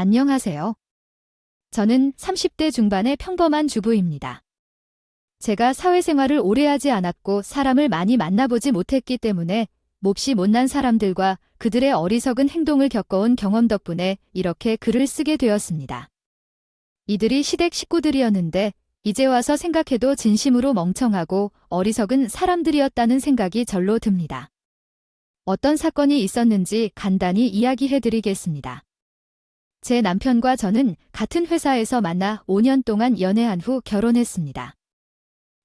안녕하세요. 저는 30대 중반의 평범한 주부입니다. 제가 사회생활을 오래 하지 않았고 사람을 많이 만나보지 못했기 때문에 몹시 못난 사람들과 그들의 어리석은 행동을 겪어온 경험 덕분에 이렇게 글을 쓰게 되었습니다. 이들이 시댁 식구들이었는데 이제 와서 생각해도 진심으로 멍청하고 어리석은 사람들이었다는 생각이 절로 듭니다. 어떤 사건이 있었는지 간단히 이야기해드리겠습니다. 제 남편과 저는 같은 회사에서 만나 5년 동안 연애한 후 결혼했습니다.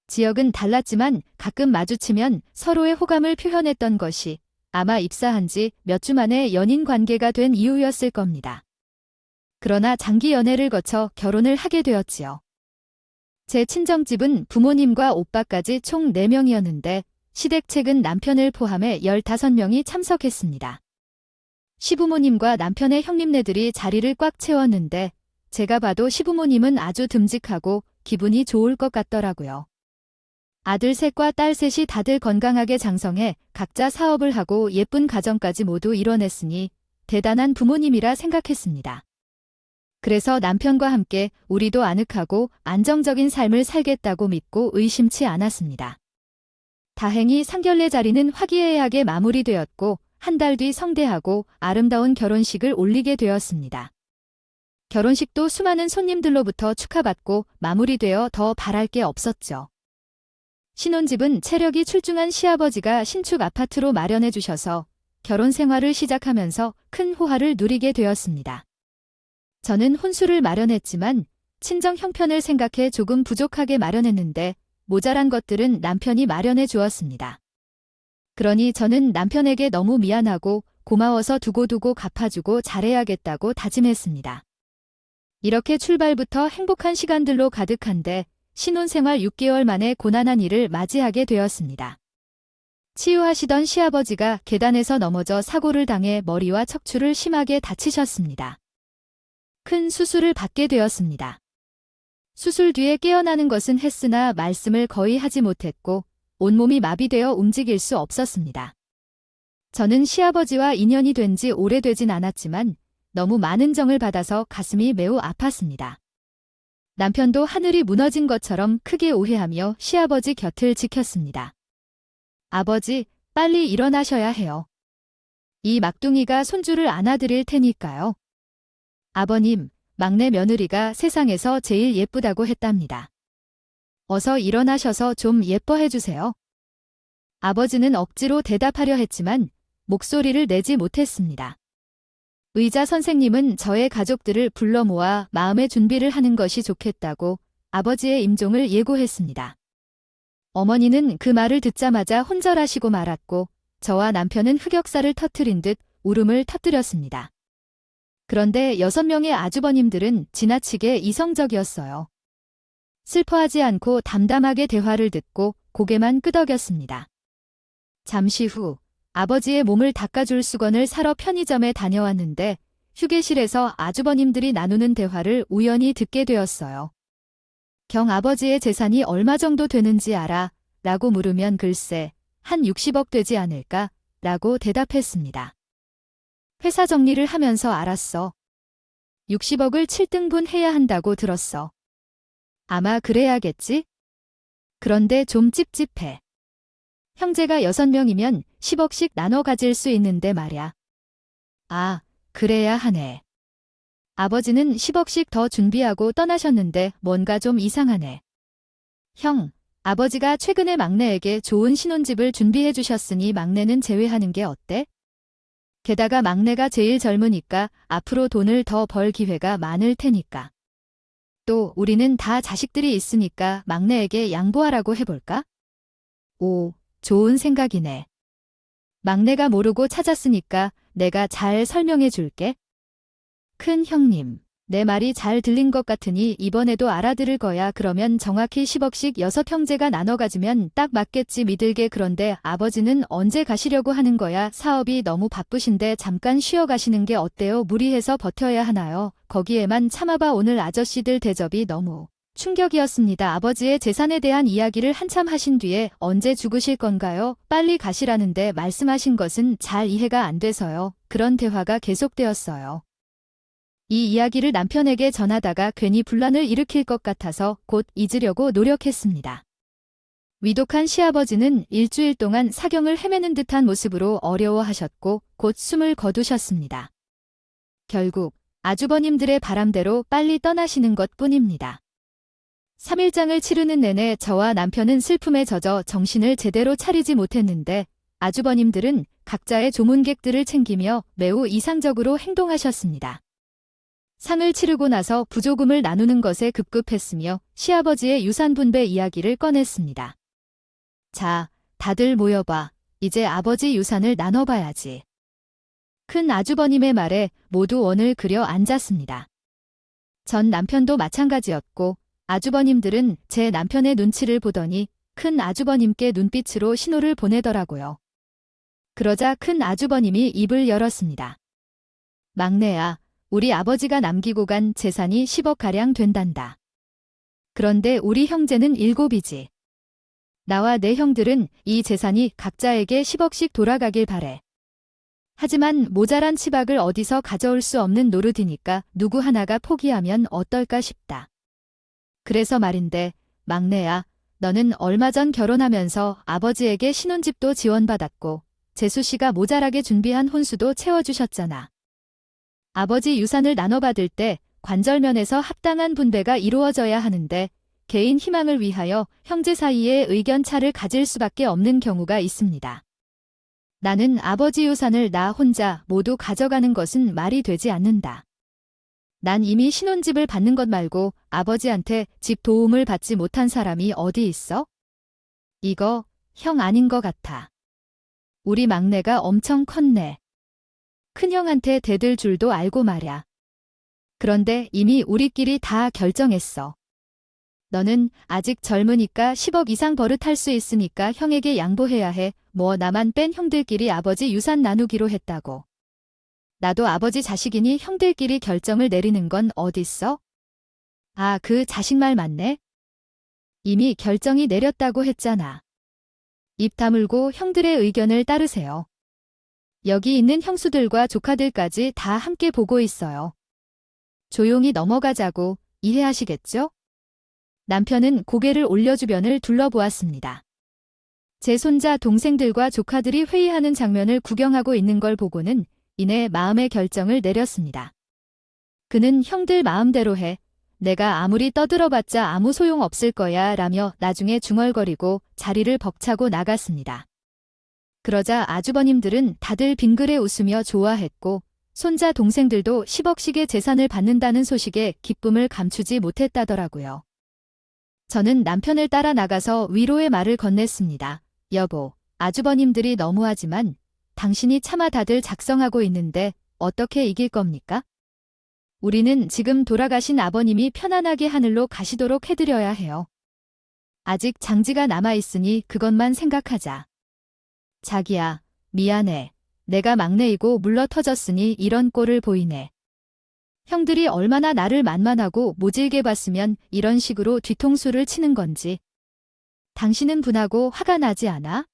지역은 달랐지만 가끔 마주치면 서로의 호감을 표현했던 것이 아마 입사한 지 몇 주 만에 연인 관계가 된 이유였을 겁니다. 그러나 장기 연애를 거쳐 결혼을 하게 되었지요. 제 친정집은 부모님과 오빠까지 총 4명이었는데 시댁책은 남편을 포함해 15명이 참석했습니다. 시부모님과 남편의 형님네들이 자리를 꽉 채웠는데 제가 봐도 시부모님은 아주 듬직하고 기분이 좋을 것 같더라고요. 아들 셋과 딸 셋이 다들 건강하게 장성해 각자 사업을 하고 예쁜 가정까지 모두 이뤄냈으니 대단한 부모님이라 생각했습니다. 그래서 남편과 함께 우리도 아늑하고 안정적인 삶을 살겠다고 믿고 의심치 않았습니다. 다행히 상견례 자리는 화기애애하게 마무리되었고 한 달 뒤 성대하고 아름다운 결혼식을 올리게 되었습니다. 결혼식도 수많은 손님들로부터 축하받고 마무리되어 더 바랄 게 없었죠. 신혼집은 체력이 출중한 시아버지가 신축 아파트로 마련해 주셔서 결혼 생활을 시작하면서 큰 호화를 누리게 되었습니다. 저는 혼수를 마련했지만 친정 형편을 생각해 조금 부족하게 마련했는데 모자란 것들은 남편이 마련해 주었습니다. 그러니 저는 남편에게 너무 미안하고 고마워서 두고두고 갚아주고 잘해야겠다고 다짐했습니다. 이렇게 출발부터 행복한 시간들로 가득한데 신혼생활 6개월 만에 고난한 일을 맞이하게 되었습니다. 치유하시던 시아버지가 계단에서 넘어져 사고를 당해 머리와 척추를 심하게 다치셨습니다. 큰 수술을 받게 되었습니다. 수술 뒤에 깨어나는 것은 했으나 말씀을 거의 하지 못했고 온몸이 마비되어 움직일 수 없었습니다. 저는 시아버지와 인연이 된 지 오래되진 않았지만 너무 많은 정을 받아서 가슴이 매우 아팠습니다. 남편도 하늘이 무너진 것처럼 크게 오해하며 시아버지 곁을 지켰습니다. 아버지, 빨리 일어나셔야 해요. 이 막둥이가 손주를 안아드릴 테니까요. 아버님, 막내 며느리가 세상에서 제일 예쁘다고 했답니다. 어서 일어나셔서 좀 예뻐해 주세요. 아버지는 억지로 대답하려 했지만 목소리를 내지 못했습니다. 의사 선생님은 저의 가족들을 불러 모아 마음의 준비를 하는 것이 좋겠다고 아버지의 임종을 예고했습니다. 어머니는 그 말을 듣자마자 혼절하시고 말았고 저와 남편은 흑역사를 터뜨린 듯 울음을 터뜨렸습니다. 그런데 6명의 아주버님들은 지나치게 이성적이었어요. 슬퍼하지 않고 담담하게 대화를 듣고 고개만 끄덕였습니다. 잠시 후 아버지의 몸을 닦아줄 수건을 사러 편의점에 다녀왔는데 휴게실에서 아주버님들이 나누는 대화를 우연히 듣게 되었어요. 경 아버지의 재산이 얼마 정도 되는지 알아? 라고 물으면 글쎄 한 60억 되지 않을까? 라고 대답했습니다. 회사 정리를 하면서 알았어. 60억을 7등분 해야 한다고 들었어. 아마 그래야겠지? 그런데 좀 찝찝해. 형제가 6명이면 10억씩 나눠 가질 수 있는데 말야. 아, 그래야 하네. 아버지는 10억씩 더 준비하고 떠나셨는데 뭔가 좀 이상하네. 형, 아버지가 최근에 막내에게 좋은 신혼집을 준비해 주셨으니 막내는 제외하는 게 어때? 게다가 막내가 제일 젊으니까 앞으로 돈을 더 벌 기회가 많을 테니까. 또 우리는 다 자식들이 있으니까 막내에게 양보하라고 해볼까? 오, 좋은 생각이네. 막내가 모르고 찾았으니까 내가 잘 설명해 줄게. 큰 형님, 내 말이 잘 들린 것 같으니 이번에도 알아들을 거야. 그러면 정확히 10억씩 6형제가 나눠 가지면 딱 맞겠지 믿을게. 그런데 아버지는 언제 가시려고 하는 거야? 사업이 너무 바쁘신데 잠깐 쉬어 가시는 게 어때요? 무리해서 버텨야 하나요? 거기에만 참아봐. 오늘 아저씨들 대접이 너무 충격이었습니다. 아버지의 재산에 대한 이야기를 한참 하신 뒤에 언제 죽으실 건가요? 빨리 가시라는데 말씀하신 것은 잘 이해가 안 돼서요. 그런 대화가 계속되었어요. 이 이야기를 남편에게 전하다가 괜히 분란을 일으킬 것 같아서 곧 잊으려고 노력했습니다. 위독한 시아버지는 일주일 동안 사경을 헤매는 듯한 모습으로 어려워하셨고 곧 숨을 거두셨습니다. 결국 아주버님들의 바람대로 빨리 떠나시는 것뿐입니다. 3일장을 치르는 내내 저와 남편은 슬픔에 젖어 정신을 제대로 차리지 못했는데 아주버님들은 각자의 조문객들을 챙기며 매우 이상적으로 행동하셨습니다. 상을 치르고 나서 부조금을 나누는 것에 급급했으며 시아버지의 유산 분배 이야기를 꺼냈습니다. 자, 다들 모여봐. 이제 아버지 유산을 나눠봐야지. 큰 아주버님의 말에 모두 원을 그려 앉았습니다. 전 남편도 마찬가지였고 아주버님들은 제 남편의 눈치를 보더니 큰 아주버님께 눈빛으로 신호를 보내더라고요. 그러자 큰 아주버님이 입을 열었습니다. 막내야, 우리 아버지가 남기고 간 재산이 10억가량 된단다. 그런데 우리 형제는 7이지. 나와 내 형들은 이 재산이 각자에게 10억씩 돌아가길 바래. 하지만 모자란 치박을 어디서 가져올 수 없는 노릇이니까 누구 하나가 포기하면 어떨까 싶다. 그래서 말인데, 막내야, 너는 얼마 전 결혼하면서 아버지에게 신혼집도 지원받았고 재수씨가 모자라게 준비한 혼수도 채워주셨잖아. 아버지 유산을 나눠받을 때 관절면에서 합당한 분배가 이루어져야 하는데 개인 희망을 위하여 형제 사이에 의견 차를 가질 수밖에 없는 경우가 있습니다. 나는 아버지 유산을 나 혼자 모두 가져가는 것은 말이 되지 않는다. 난 이미 신혼집을 받는 것 말고 아버지한테 집 도움을 받지 못한 사람이 어디 있어? 이거 형 아닌 것 같아. 우리 막내가 엄청 컸네. 큰형한테 대들 줄도 알고 말야. 그런데 이미 우리끼리 다 결정했어. 너는 아직 젊으니까 10억 이상 버릇할 수 있으니까 형에게 양보해야 해. 뭐 나만 뺀 형들끼리 아버지 유산 나누기로 했다고. 나도 아버지 자식이니 형들끼리 결정을 내리는 건 어딨어? 아, 그 자식 말 맞네. 이미 결정이 내렸다고 했잖아. 입 다물고 형들의 의견을 따르세요. 여기 있는 형수들과 조카들까지 다 함께 보고 있어요. 조용히 넘어가자고. 이해하시겠죠? 남편은 고개를 올려 주변을 둘러보았습니다. 제 손자 동생들과 조카들이 회의하는 장면을 구경하고 있는 걸 보고는 이내 마음의 결정을 내렸습니다. 그는 형들 마음대로 해. 내가 아무리 떠들어봤자 아무 소용 없을 거야 라며 나중에 중얼거리고 자리를 벅차고 나갔습니다. 그러자 아주버님들은 다들 빙그레 웃으며 좋아했고 손자 동생들도 10억씩의 재산을 받는다는 소식에 기쁨을 감추지 못했다더라고요. 저는 남편을 따라 나가서 위로의 말을 건넸습니다. 여보, 아주버님들이 너무하지만 당신이 차마 다들 작성하고 있는데 어떻게 이길 겁니까? 우리는 지금 돌아가신 아버님이 편안하게 하늘로 가시도록 해드려야 해요. 아직 장지가 남아있으니 그것만 생각하자. 자기야, 미안해. 내가 막내이고 물러터졌으니 이런 꼴을 보이네. 형들이 얼마나 나를 만만하고 모질게 봤으면 이런 식으로 뒤통수를 치는 건지. 당신은 분하고 화가 나지 않아?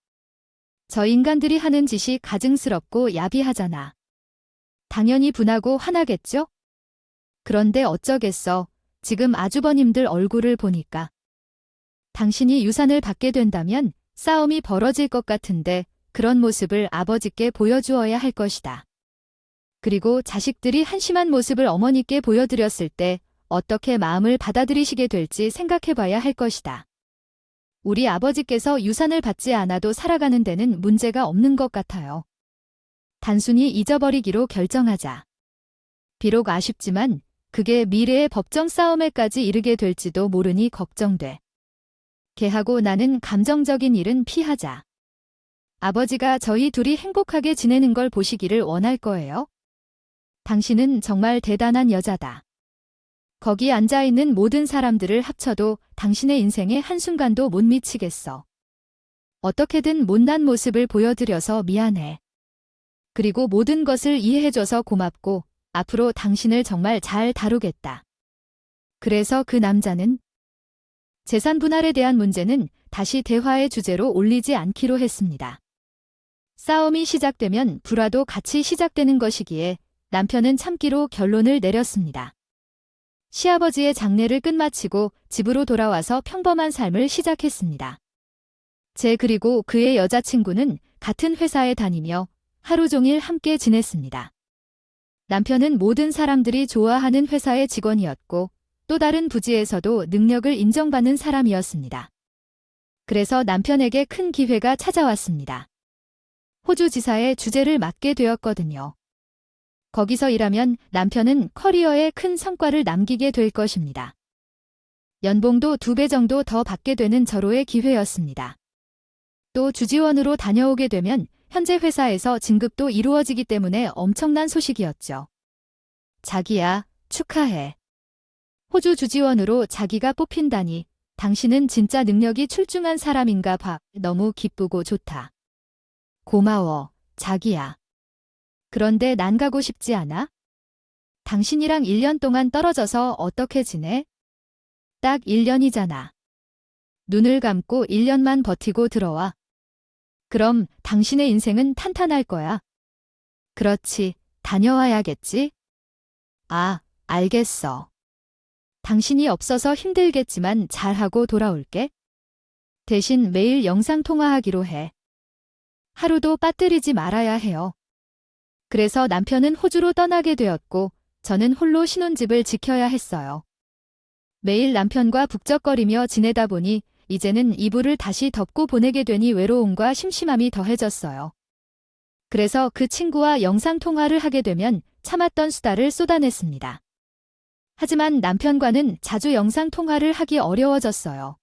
저 인간들이 하는 짓이 가증스럽고 야비하잖아. 당연히 분하고 화나겠죠? 그런데 어쩌겠어. 지금 아주버님들 얼굴을 보니까. 당신이 유산을 받게 된다면 싸움이 벌어질 것 같은데 그런 모습을 아버지께 보여주어야 할 것이다. 그리고 자식들이 한심한 모습을 어머니께 보여드렸을 때 어떻게 마음을 받아들이시게 될지 생각해봐야 할 것이다. 우리 아버지께서 유산을 받지 않아도 살아가는 데는 문제가 없는 것 같아요. 단순히 잊어버리기로 결정하자. 비록 아쉽지만 그게 미래의 법정 싸움에까지 이르게 될지도 모르니 걱정돼. 걔하고 나는 감정적인 일은 피하자. 아버지가 저희 둘이 행복하게 지내는 걸 보시기를 원할 거예요. 당신은 정말 대단한 여자다. 거기 앉아있는 모든 사람들을 합쳐도 당신의 인생에 한순간도 못 미치겠어. 어떻게든 못난 모습을 보여드려서 미안해. 그리고 모든 것을 이해해줘서 고맙고 앞으로 당신을 정말 잘 다루겠다. 그래서 그 남자는 재산 분할에 대한 문제는 다시 대화의 주제로 올리지 않기로 했습니다. 싸움이 시작되면 불화도 같이 시작되는 것이기에 남편은 참기로 결론을 내렸습니다. 시아버지의 장례를 끝마치고 집으로 돌아와서 평범한 삶을 시작했습니다. 그리고 그의 여자친구는 같은 회사에 다니며 하루 종일 함께 지냈습니다. 남편은 모든 사람들이 좋아하는 회사의 직원이었고 또 다른 부지에서도 능력을 인정받는 사람이었습니다. 그래서 남편에게 큰 기회가 찾아왔습니다. 호주 지사의 주재를 맡게 되었거든요. 거기서 일하면 남편은 커리어에 큰 성과를 남기게 될 것입니다. 연봉도 2배 정도 더 받게 되는 절호의 기회였습니다. 또 주지원으로 다녀오게 되면 현재 회사에서 진급도 이루어지기 때문에 엄청난 소식이었죠. 자기야, 축하해. 호주 주지원으로 자기가 뽑힌다니 당신은 진짜 능력이 출중한 사람인가 봐. 너무 기쁘고 좋다. 고마워, 자기야. 그런데 난 가고 싶지 않아? 당신이랑 1년 동안 떨어져서 어떻게 지내? 딱 1년이잖아. 눈을 감고 1년만 버티고 들어와. 그럼 당신의 인생은 탄탄할 거야. 그렇지, 다녀와야겠지? 아, 알겠어. 당신이 없어서 힘들겠지만 잘하고 돌아올게. 대신 매일 영상통화하기로 해. 하루도 빠뜨리지 말아야 해요. 그래서 남편은 호주로 떠나게 되었고 저는 홀로 신혼집을 지켜야 했어요. 매일 남편과 북적거리며 지내다 보니 이제는 이불을 다시 덮고 보내게 되니 외로움과 심심함이 더해졌어요. 그래서 그 친구와 영상통화를 하게 되면 참았던 수다를 쏟아냈습니다. 하지만 남편과는 자주 영상통화를 하기 어려워졌어요.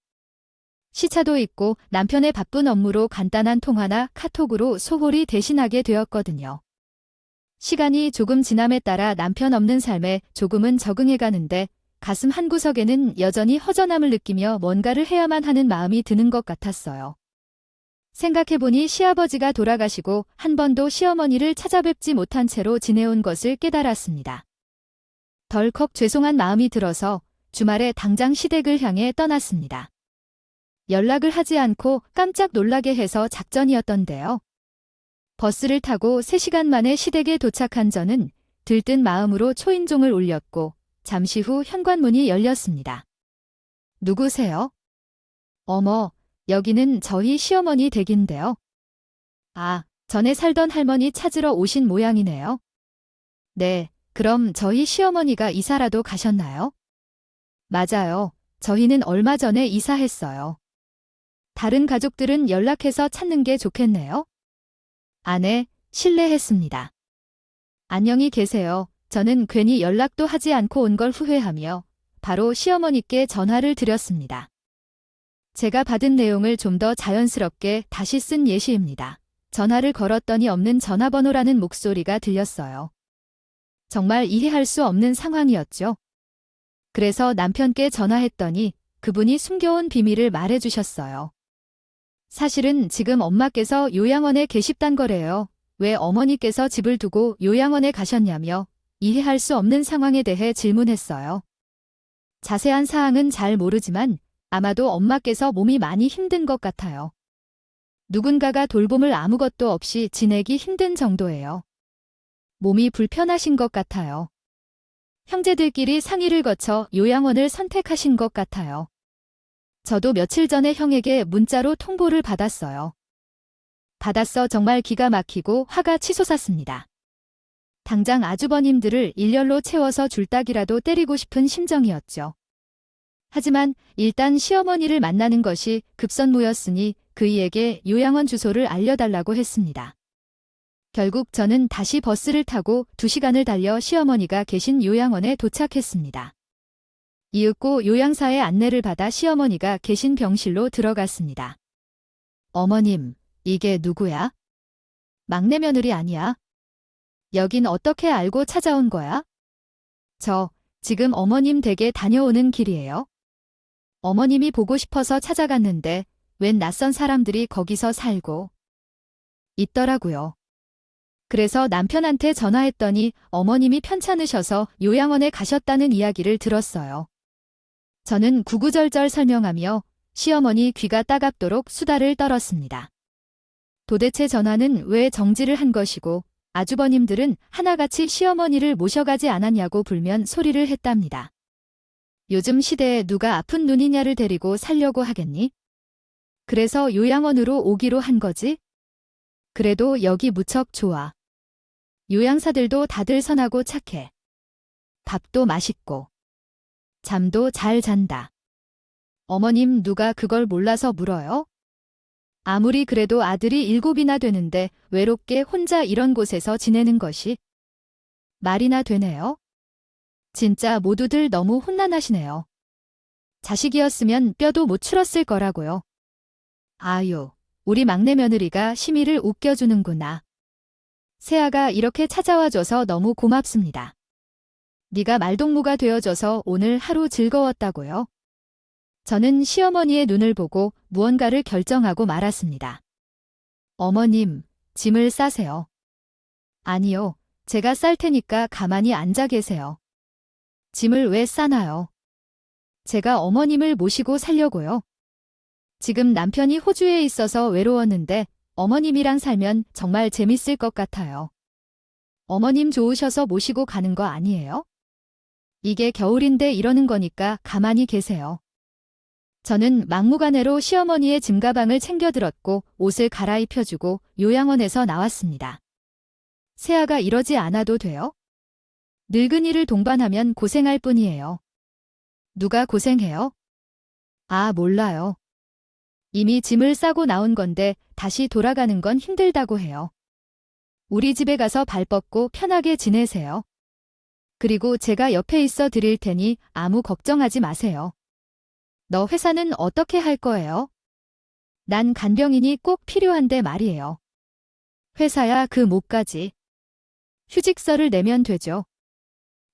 시차도 있고 남편의 바쁜 업무로 간단한 통화나 카톡으로 소홀히 대신하게 되었거든요. 시간이 조금 지남에 따라 남편 없는 삶에 조금은 적응해 가는데 가슴 한구석에는 여전히 허전함을 느끼며 뭔가를 해야만 하는 마음이 드는 것 같았어요. 생각해보니 시아버지가 돌아가시고 한 번도 시어머니를 찾아뵙지 못한 채로 지내온 것을 깨달았습니다. 덜컥 죄송한 마음이 들어서 주말에 당장 시댁을 향해 떠났습니다. 연락을 하지 않고 깜짝 놀라게 해서 작전이었던데요. 버스를 타고 3시간 만에 시댁에 도착한 저는 들뜬 마음으로 초인종을 울렸고 잠시 후 현관문이 열렸습니다. 누구세요? 어머, 여기는 저희 시어머니 댁인데요. 아, 전에 살던 할머니 찾으러 오신 모양이네요. 네, 그럼 저희 시어머니가 이사라도 가셨나요? 맞아요. 저희는 얼마 전에 이사했어요. 다른 가족들은 연락해서 찾는 게 좋겠네요. 아내, 실례했습니다. 안녕히 계세요. 저는 괜히 연락도 하지 않고 온 걸 후회하며 바로 시어머니께 전화를 드렸습니다. 제가 받은 내용을 좀 더 자연스럽게 다시 쓴 예시입니다. 전화를 걸었더니 없는 전화번호라는 목소리가 들렸어요. 정말 이해할 수 없는 상황이었죠. 그래서 남편께 전화했더니 그분이 숨겨온 비밀을 말해주셨어요. 사실은 지금 엄마께서 요양원에 계십단 거래요. 왜 어머니께서 집을 두고 요양원에 가셨냐며 이해할 수 없는 상황에 대해 질문했어요. 자세한 사항은 잘 모르지만 아마도 엄마께서 몸이 많이 힘든 것 같아요. 누군가가 돌봄을 아무것도 없이 지내기 힘든 정도예요. 몸이 불편하신 것 같아요. 형제들끼리 상의를 거쳐 요양원을 선택하신 것 같아요. 저도 며칠 전에 형에게 문자로 통보를 받았어요. 받았어. 정말 기가 막히고 화가 치솟았습니다. 당장 아주버님들을 일렬로 채워서 줄따기라도 때리고 싶은 심정이었죠. 하지만 일단 시어머니를 만나는 것이 급선무였으니 그이에게 요양원 주소를 알려달라고 했습니다. 결국 저는 다시 버스를 타고 2시간을 달려 시어머니가 계신 요양원에 도착했습니다. 이윽고 요양사의 안내를 받아 시어머니가 계신 병실로 들어갔습니다. 어머님, 이게 누구야? 막내 며느리 아니야? 여긴 어떻게 알고 찾아온 거야? 저 지금 어머님 댁에 다녀오는 길이에요. 어머님이 보고 싶어서 찾아갔는데 웬 낯선 사람들이 거기서 살고 있더라고요. 그래서 남편한테 전화했더니 어머님이 편찮으셔서 요양원에 가셨다는 이야기를 들었어요. 저는 구구절절 설명하며 시어머니 귀가 따갑도록 수다를 떨었습니다. 도대체 전화는 왜 정지를 한 것이고 아주버님들은 하나같이 시어머니를 모셔가지 않았냐고 불면 소리를 했답니다. 요즘 시대에 누가 아픈 눈이냐를 데리고 살려고 하겠니? 그래서 요양원으로 오기로 한 거지? 그래도 여기 무척 좋아. 요양사들도 다들 선하고 착해. 밥도 맛있고. 잠도 잘 잔다. 어머님 누가 그걸 몰라서 물어요? 아무리 그래도 아들이 7이나 되는데 외롭게 혼자 이런 곳에서 지내는 것이 말이나 되네요. 진짜 모두들 너무 혼란하시네요. 자식이었으면 뼈도 못 추렸을 거라고요. 아유, 우리 막내 며느리가 시미를 웃겨주는구나. 세아가 이렇게 찾아와줘서 너무 고맙습니다. 네가 말동무가 되어줘서 오늘 하루 즐거웠다고요. 저는 시어머니의 눈을 보고 무언가를 결정하고 말았습니다. 어머님, 짐을 싸세요. 아니요, 제가 쌀 테니까 가만히 앉아 계세요. 짐을 왜 싸나요? 제가 어머님을 모시고 살려고요. 지금 남편이 호주에 있어서 외로웠는데 어머님이랑 살면 정말 재밌을 것 같아요. 어머님 좋으셔서 모시고 가는 거 아니에요? 이게 겨울인데 이러는 거니까 가만히 계세요. 저는 막무가내로 시어머니의 짐가방을 챙겨들었고 옷을 갈아입혀주고 요양원에서 나왔습니다. 세아가 이러지 않아도 돼요? 늙은이를 동반하면 고생할 뿐이에요. 누가 고생해요? 아, 몰라요. 이미 짐을 싸고 나온 건데 다시 돌아가는 건 힘들다고 해요. 우리 집에 가서 발 뻗고 편하게 지내세요. 그리고 제가 옆에 있어 드릴 테니 아무 걱정하지 마세요. 너 회사는 어떻게 할 거예요? 난 간병인이 꼭 필요한데 말이에요. 회사야 그 못 가지. 휴직서를 내면 되죠.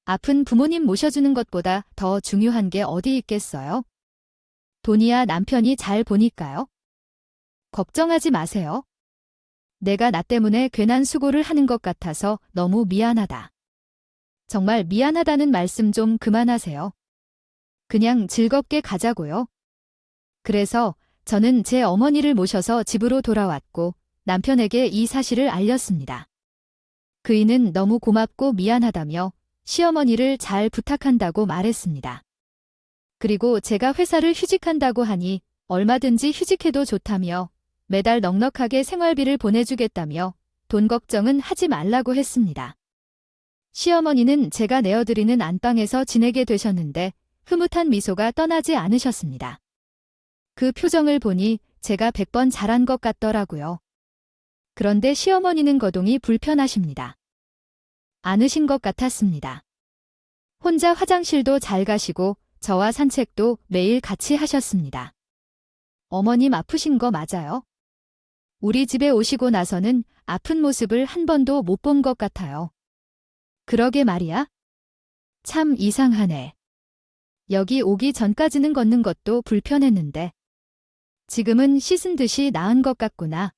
아픈 부모님 모셔주는 것보다 더 중요한 게 어디 있겠어요? 돈이야 남편이 잘 보니까요. 걱정하지 마세요. 내가 나 때문에 괜한 수고를 하는 것 같아서 너무 미안하다. 정말 미안하다는 말씀 좀 그만하세요. 그냥 즐겁게 가자고요. 그래서 저는 제 어머니를 모셔서 집으로 돌아왔고 남편에게 이 사실을 알렸습니다. 그이는 너무 고맙고 미안하다며 시어머니를 잘 부탁한다고 말했습니다. 그리고 제가 회사를 휴직한다고 하니 얼마든지 휴직해도 좋다며 매달 넉넉하게 생활비를 보내주겠다며 돈 걱정은 하지 말라고 했습니다. 시어머니는 제가 내어드리는 안방에서 지내게 되셨는데 흐뭇한 미소가 떠나지 않으셨습니다. 그 표정을 보니 제가 100번 잘한 것 같더라고요. 그런데 시어머니는 거동이 불편하십니다. 않으신 것 같았습니다. 혼자 화장실도 잘 가시고 저와 산책도 매일 같이 하셨습니다. 어머님 아프신 거 맞아요? 우리 집에 오시고 나서는 아픈 모습을 한 번도 못 본 것 같아요. 그러게 말이야. 참 이상하네. 여기 오기 전까지는 걷는 것도 불편했는데 지금은 씻은 듯이 나은 것 같구나.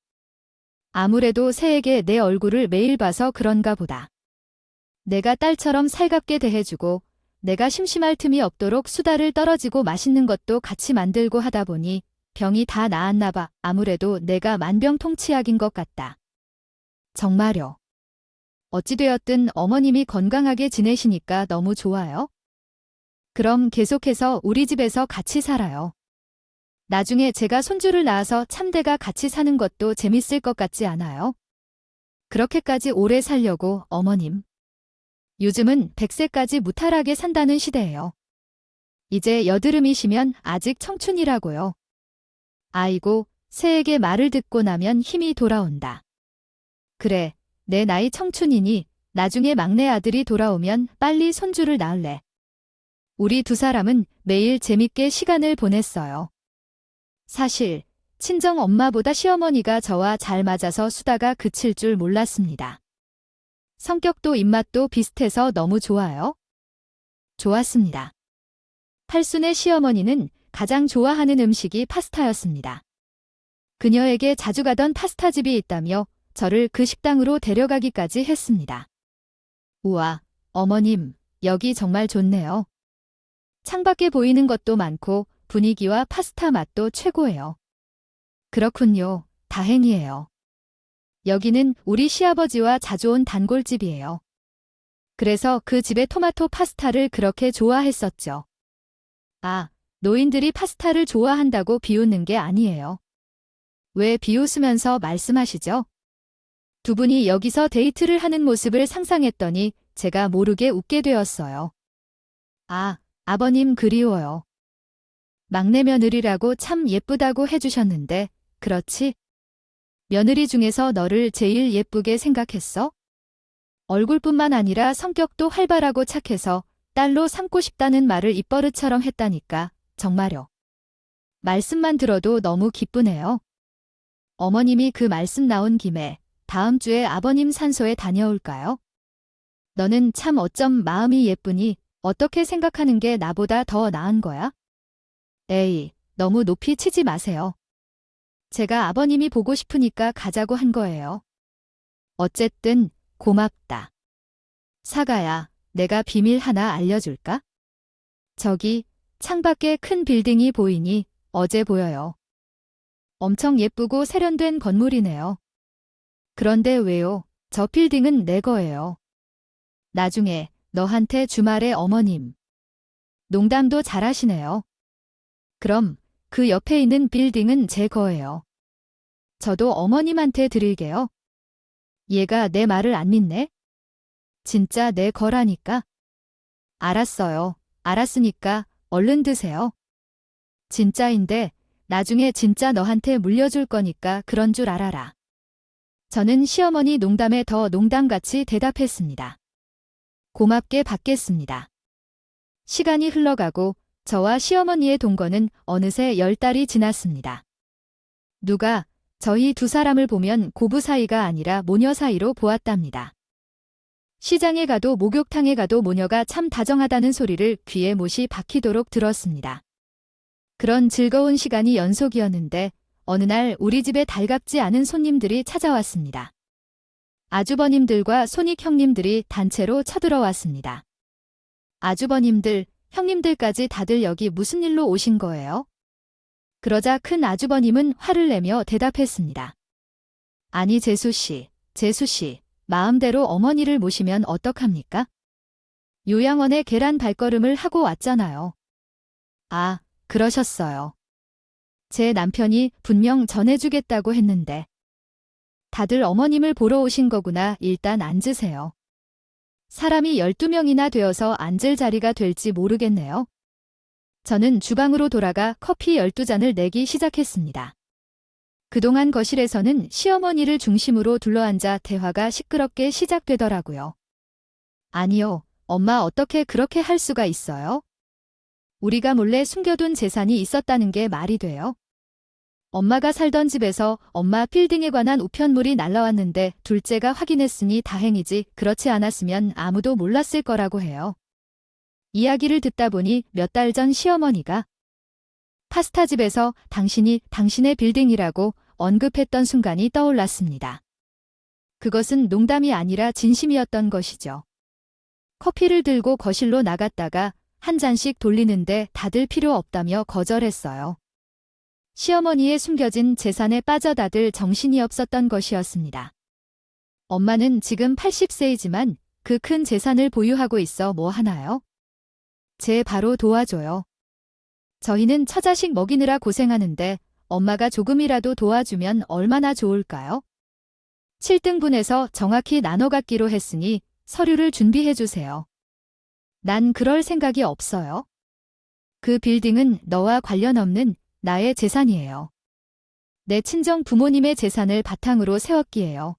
아무래도 새에게 내 얼굴을 매일 봐서 그런가 보다. 내가 딸처럼 살갑게 대해주고 내가 심심할 틈이 없도록 수다를 떨어지고 맛있는 것도 같이 만들고 하다 보니 병이 다 나았나 봐. 아무래도 내가 만병통치약인 것 같다. 정말요. 어찌되었든 어머님이 건강하게 지내시니까 너무 좋아요. 그럼 계속해서 우리 집에서 같이 살아요. 나중에 제가 손주를 낳아서 참대가 같이 사는 것도 재밌을 것 같지 않아요? 그렇게까지 오래 살려고 어머님. 요즘은 100세까지 무탈하게 산다는 시대예요. 이제 여드름이시면 아직 청춘이라고요. 아이고, 새에게 말을 듣고 나면 힘이 돌아온다. 그래, 내 나이 청춘이니 나중에 막내 아들이 돌아오면 빨리 손주를 낳을래. 우리 두 사람은 매일 재밌게 시간을 보냈어요. 사실 친정 엄마보다 시어머니가 저와 잘 맞아서 수다가 그칠 줄 몰랐습니다. 성격도 입맛도 비슷해서 너무 좋아요. 좋았습니다. 팔순의 시어머니는 가장 좋아하는 음식이 파스타였습니다. 그녀에게 자주 가던 파스타집이 있다며 저를 그 식당으로 데려가기까지 했습니다. 우와, 어머님, 여기 정말 좋네요. 창밖에 보이는 것도 많고 분위기와 파스타 맛도 최고예요. 그렇군요. 다행이에요. 여기는 우리 시아버지와 자주 온 단골집이에요. 그래서 그 집의 토마토 파스타를 그렇게 좋아했었죠. 아, 노인들이 파스타를 좋아한다고 비웃는 게 아니에요. 왜 비웃으면서 말씀하시죠? 두 분이 여기서 데이트를 하는 모습을 상상했더니 제가 모르게 웃게 되었어요. 아, 아버님 그리워요. 막내 며느리라고 참 예쁘다고 해주셨는데, 그렇지? 며느리 중에서 너를 제일 예쁘게 생각했어? 얼굴뿐만 아니라 성격도 활발하고 착해서 딸로 삼고 싶다는 말을 입버릇처럼 했다니까, 정말요. 말씀만 들어도 너무 기쁘네요. 어머님이 그 말씀 나온 김에 다음 주에 아버님 산소에 다녀올까요? 너는 참 어쩜 마음이 예쁘니 어떻게 생각하는 게 나보다 더 나은 거야? 에이, 너무 높이 치지 마세요. 제가 아버님이 보고 싶으니까 가자고 한 거예요. 어쨌든 고맙다. 사가야, 내가 비밀 하나 알려줄까? 저기 창밖에 큰 빌딩이 보이니 어제 보여요. 엄청 예쁘고 세련된 건물이네요. 그런데 왜요? 저 빌딩은 내 거예요. 나중에 너한테 주말에 어머님. 농담도 잘하시네요. 그럼 그 옆에 있는 빌딩은 제 거예요. 저도 어머님한테 드릴게요. 얘가 내 말을 안 믿네? 진짜 내 거라니까. 알았어요. 알았으니까 얼른 드세요. 진짜인데 나중에 진짜 너한테 물려줄 거니까 그런 줄 알아라. 저는 시어머니 농담에 더 농담같이 대답했습니다. 고맙게 받겠습니다. 시간이 흘러가고 저와 시어머니의 동거는 어느새 10달이 지났습니다. 누가 저희 두 사람을 보면 고부 사이가 아니라 모녀 사이로 보았답니다. 시장에 가도 목욕탕에 가도 모녀가 참 다정하다는 소리를 귀에 못이 박히도록 들었습니다. 그런 즐거운 시간이 연속이었는데 어느 날 우리 집에 달갑지 않은 손님들이 찾아왔습니다. 아주버님들과 손익 형님들이 단체로 쳐들어왔습니다. 아주버님들, 형님들까지 다들 여기 무슨 일로 오신 거예요? 그러자 큰 아주버님은 화를 내며 대답했습니다. 아니 재수씨, 마음대로 어머니를 모시면 어떡합니까? 요양원에 계란 발걸음을 하고 왔잖아요. 아, 그러셨어요. 제 남편이 분명 전해주겠다고 했는데. 다들 어머님을 보러 오신 거구나. 일단 앉으세요. 사람이 12명이나 되어서 앉을 자리가 될지 모르겠네요. 저는 주방으로 돌아가 커피 12잔을 내기 시작했습니다. 그동안 거실에서는 시어머니를 중심으로 둘러앉아 대화가 시끄럽게 시작되더라고요. 아니요, 엄마 어떻게 그렇게 할 수가 있어요? 우리가 몰래 숨겨둔 재산이 있었다는 게 말이 돼요? 엄마가 살던 집에서 엄마 빌딩에 관한 우편물이 날라왔는데 둘째가 확인했으니 다행이지 그렇지 않았으면 아무도 몰랐을 거라고 해요. 이야기를 듣다 보니 몇 달 전 시어머니가 파스타집에서 당신이 당신의 빌딩이라고 언급했던 순간이 떠올랐습니다. 그것은 농담이 아니라 진심이었던 것이죠. 커피를 들고 거실로 나갔다가 한 잔씩 돌리는데 다들 필요 없다며 거절했어요. 시어머니의 숨겨진 재산에 빠져 다들 정신이 없었던 것이었습니다. 엄마는 지금 80세이지만 그 큰 재산을 보유하고 있어 뭐 하나요? 제 바로 도와줘요. 저희는 처자식 먹이느라 고생하는데 엄마가 조금이라도 도와주면 얼마나 좋을까요? 7등분해서 정확히 나눠 갖기로 했으니 서류를 준비해 주세요. 난 그럴 생각이 없어요. 그 빌딩은 너와 관련 없는 나의 재산이에요. 내 친정 부모님의 재산을 바탕으로 세웠기에요.